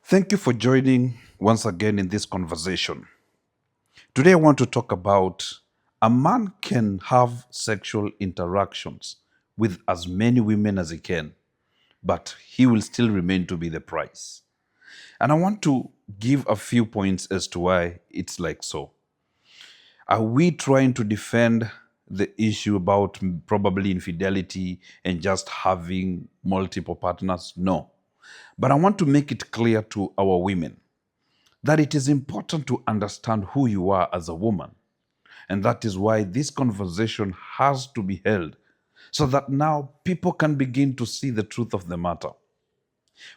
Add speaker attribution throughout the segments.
Speaker 1: Thank you for joining once again in this conversation. Today, I want to talk about a man can have sexual interactions with as many women as he can, but he will still remain to be the prize. And I want to give a few points as to why it's like so. Are we trying to defend the issue about probably infidelity and just having multiple partners? No. But I want to make it clear to our women that it is important to understand who you are as a woman. And that is why this conversation has to be held so that now people can begin to see the truth of the matter.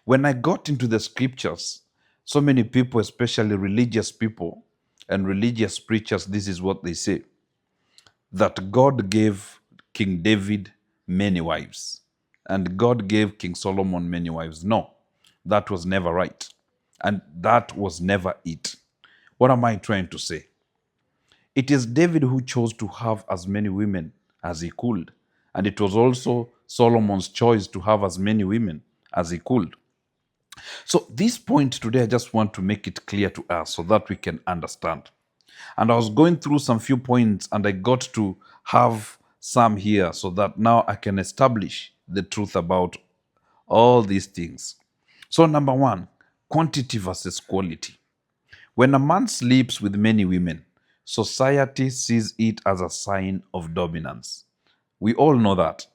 Speaker 1: When I got into the scriptures, so many people, especially religious people and religious preachers, this is what they say that God gave King David many wives and God gave King Solomon many wives. No, that was never right. And that was never it. What am I trying to say? It is David who chose to have as many women as he could. And it was also Solomon's choice to have as many women as he could. So, this point today, I just want to make it clear to us so that we can understand. And I was going through some few points and I got to have some here so that now I can establish the truth about all these things. So, number one, quantity versus quality. When a man sleeps with many women, society sees it as a sign of dominance. We all know that.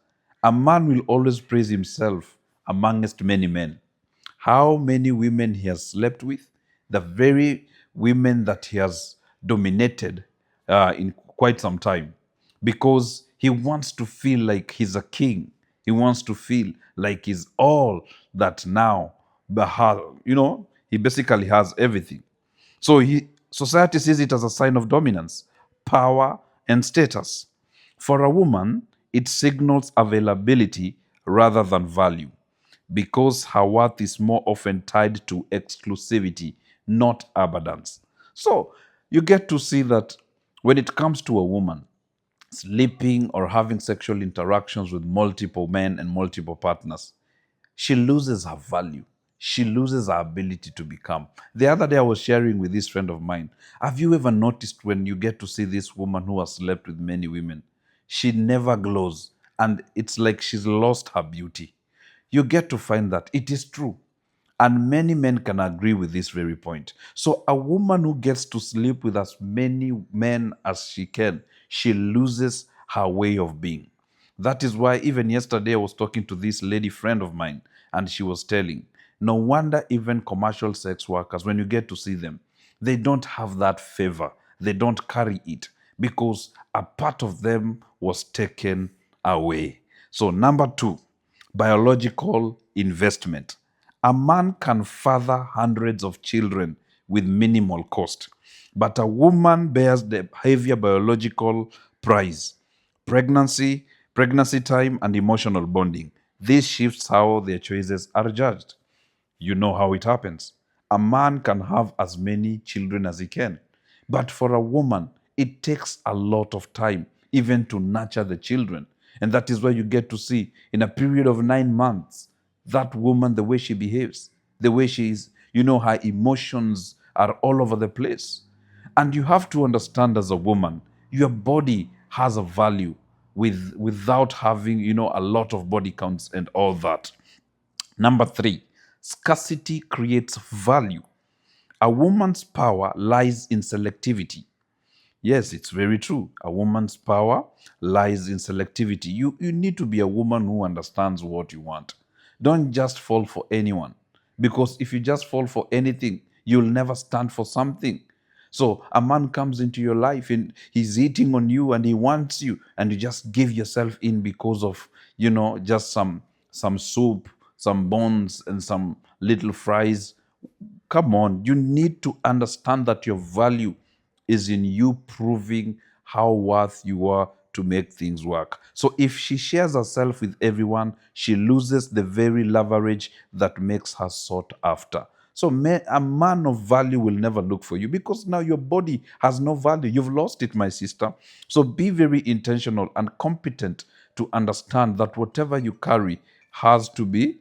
Speaker 1: A man will always praise himself amongst many men. How many women he has slept with, the very women that he has dominated in quite some time, because he wants to feel like he's a king. He wants to feel like he's all that now, he basically has everything. So society sees it as a sign of dominance, power, and status. For a woman, it signals availability rather than value because her worth is more often tied to exclusivity, not abundance. So you get to see that when it comes to a woman, sleeping or having sexual interactions with multiple men and multiple partners, she loses her value. She loses her ability to become. The other day, I was sharing with this friend of mine. Have you ever noticed when you get to see this woman who has slept with many women? She never glows, and it's like she's lost her beauty. You get to find that it is true. And many men can agree with this very point. So, a woman who gets to sleep with as many men as she can, she loses her way of being. That is why, even yesterday, I was talking to this lady friend of mine, and she was telling, no wonder even commercial sex workers, when you get to see them, they don't have that favor. They don't carry it because a part of them was taken away. So, number two, biological investment. A man can father hundreds of children with minimal cost, but a woman bears the heavier biological price pregnancy, pregnancy time, and emotional bonding. This shifts how their choices are judged. You know how it happens. A man can have as many children as he can, but for a woman, it takes a lot of time even to nurture the children. And that is why you get to see in a period of 9 months, that woman, the way she behaves, the way she is, her emotions are all over the place. And you have to understand as a woman, your body has a value without having, a lot of body counts and all that. Number three, scarcity creates value. A woman's power lies in selectivity. Yes, it's very true. A woman's power lies in selectivity. You need to be a woman who understands what you want. Don't just fall for anyone. Because if you just fall for anything, you'll never stand for something. So a man comes into your life and he's eating on you and he wants you, and you just give yourself in because of, just some soup, some bones, and some little fries. Come on, you need to understand that your value is in you proving how worth you are to make things work. So if she shares herself with everyone, she loses the very leverage that makes her sought after. So a man of value will never look for you because now your body has no value. You've lost it, my sister. So be very intentional and competent to understand that whatever you carry has to be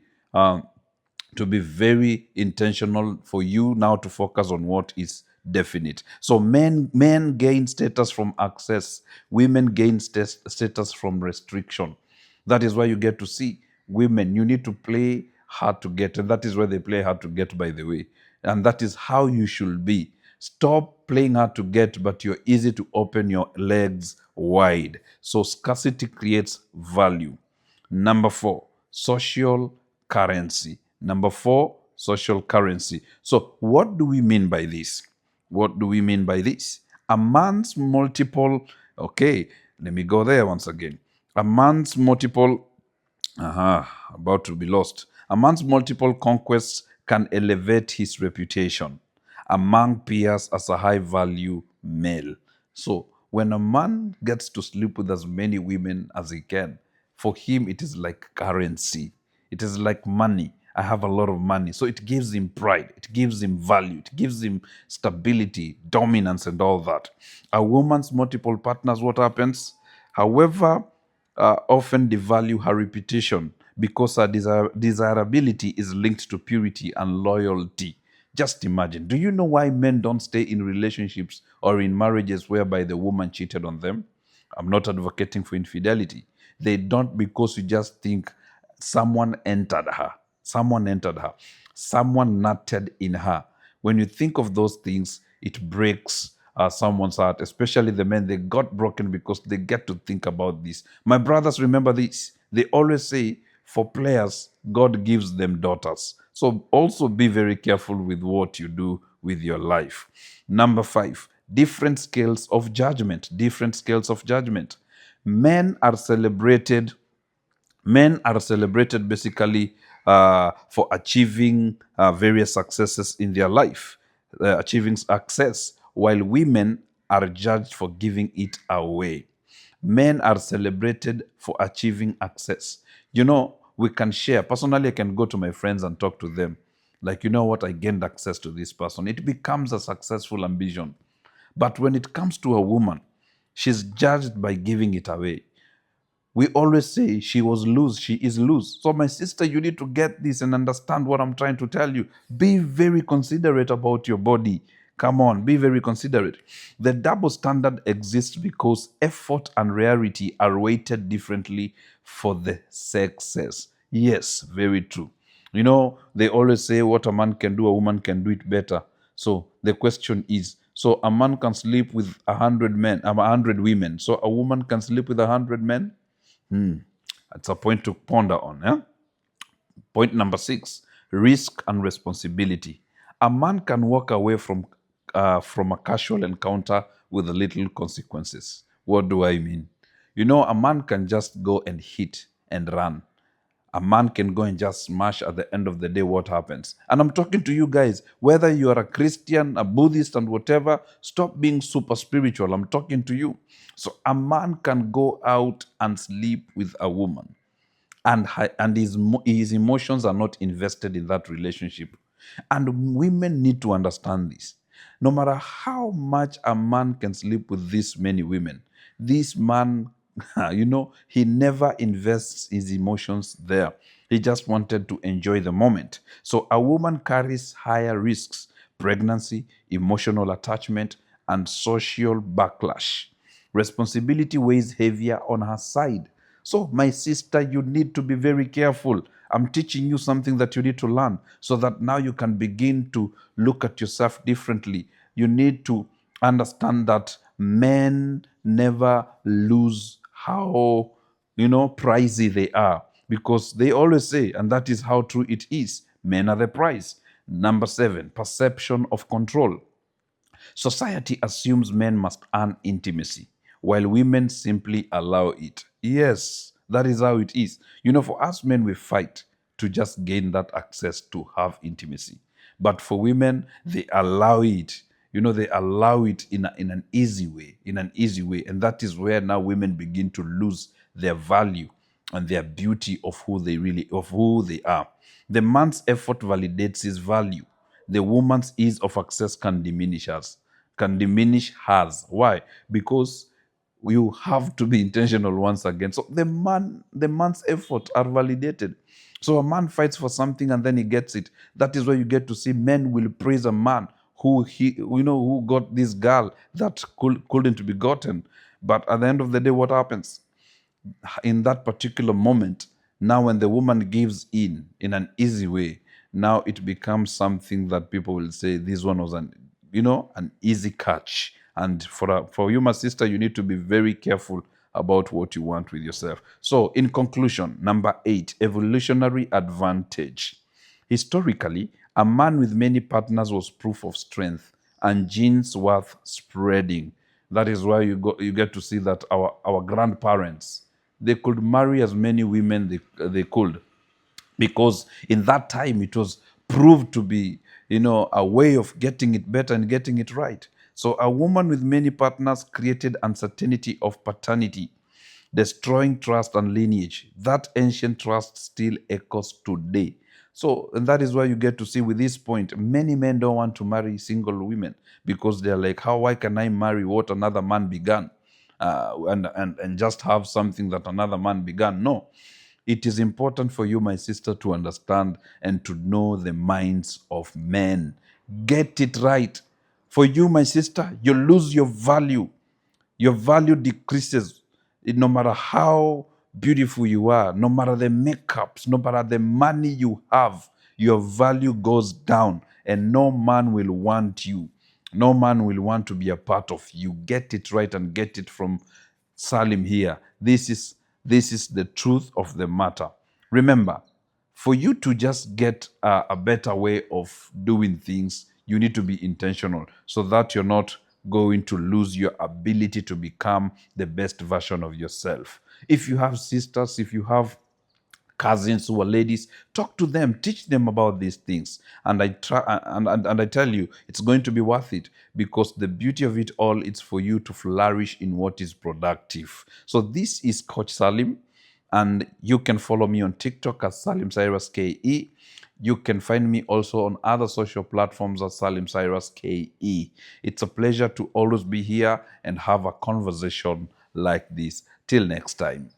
Speaker 1: to be very intentional for you now to focus on what is definite. So men gain status from access, women gain status from restriction. That is why you get to see women, you need to play hard to get, and that is why they play hard to get, by the way. And that is how you should be. Stop playing hard to get, but you're easy to open your legs wide. So scarcity creates value. Number four, social currency. Number four, social currency. So, what do we mean by this? What do we mean by this? A man's multiple, okay, let me go there once again. A man's multiple, about to be lost. A man's multiple conquests can elevate his reputation among peers as a high value male. So, when a man gets to sleep with as many women as he can, for him it is like currency. It is like money. I have a lot of money. So it gives him pride. It gives him value. It gives him stability, dominance, and all that. A woman's multiple partners, what happens? However, often devalue her reputation because her desirability is linked to purity and loyalty. Just imagine. Do you know why men don't stay in relationships or in marriages whereby the woman cheated on them? I'm not advocating for infidelity. They don't because you just think someone entered her. Someone entered her. Someone nutted in her. When you think of those things, it breaks someone's heart, especially the men. They got broken because they get to think about this. My brothers, remember this. They always say, for players, God gives them daughters. So also be very careful with what you do with your life. Number five, different scales of judgment. Different scales of judgment. Men are celebrated Men are celebrated basically for achieving various successes in their life, achieving success, while women are judged for giving it away. Men are celebrated for achieving access. You know, we can share. Personally, I can go to my friends and talk to them. Like, you know what, I gained access to this person. It becomes a successful ambition. But when it comes to a woman, she's judged by giving it away. We always say she was loose, she is loose. So, my sister, you need to get this and understand what I'm trying to tell you. Be very considerate about your body. Come on, be very considerate. The double standard exists because effort and rarity are weighted differently for the sexes. Yes, very true. You know, they always say what a man can do, a woman can do it better. So the question is, so a man can sleep with 100 men, 100 women. So a woman can sleep with 100 men? That's a point to ponder on. Yeah? Point number six, risk and responsibility. A man can walk away from a casual encounter with little consequences. What do I mean? You know, a man can just go and hit and run. A man can go and just smash. At the end of the day, what happens? And I'm talking to you guys, whether you are a Christian, a Buddhist, and whatever, stop being super spiritual. I'm talking to you. So a man can go out and sleep with a woman, and his emotions are not invested in that relationship. And women need to understand this. No matter how much a man can sleep with this many women, this man, he never invests his emotions there. He just wanted to enjoy the moment. So a woman carries higher risks: pregnancy, emotional attachment, and social backlash. Responsibility weighs heavier on her side. So, my sister, you need to be very careful. I'm teaching you something that you need to learn so that now you can begin to look at yourself differently. You need to understand that men never lose how, pricey they are, because they always say, and that is how true it is, men are the prize. Number seven, perception of control. Society assumes men must earn intimacy, while women simply allow it. Yes, that is how it is. For us men, we fight to just gain that access to have intimacy. But for women, they allow it. They allow it in an easy way, And that is where now women begin to lose their value and their beauty of who they are. The man's effort validates his value. The woman's ease of access can diminish hers. Why? Because you have to be intentional once again. So the man's efforts are validated. So a man fights for something and then he gets it. That is why you get to see men will praise a man who got this girl that couldn't be gotten. But at the end of the day, what happens? In that particular moment, now when the woman gives in an easy way, now it becomes something that people will say this one was an easy catch. And for you, my sister, you need to be very careful about what you want with yourself. So in conclusion, number 8, evolutionary advantage. Historically, a man with many partners was proof of strength and genes worth spreading. That is why you get to see that our grandparents, they could marry as many women they could, because in that time it was proved to be a way of getting it better and getting it right. So a woman with many partners created uncertainty of paternity, destroying trust and lineage. That ancient trust still echoes today. So, and that is why you get to see with this point, many men don't want to marry single women because they're like, why can I marry what another man began? And just have something that another man began. No. It is important for you, my sister, to understand and to know the minds of men. Get it right. For you, my sister, you lose your value. Your value decreases. No matter how beautiful you are, no matter the makeups, no matter the money you have, your value goes down and no man will want you. No man will want to be a part of you. Get it right and get it from Salim here. This is the truth of the matter. Remember, for you to just get a better way of doing things, you need to be intentional so that you're not going to lose your ability to become the best version of yourself. If you have sisters, if you have cousins who are ladies, talk to them, teach them about these things. And I try and I tell you, it's going to be worth it, because the beauty of it all is for you to flourish in what is productive. So this is Coach Salim, and you can follow me on TikTok as Salim Cyrus KE. You can find me also on other social platforms as Salim Cyrus KE. It's a pleasure to always be here and have a conversation like this. Till next time.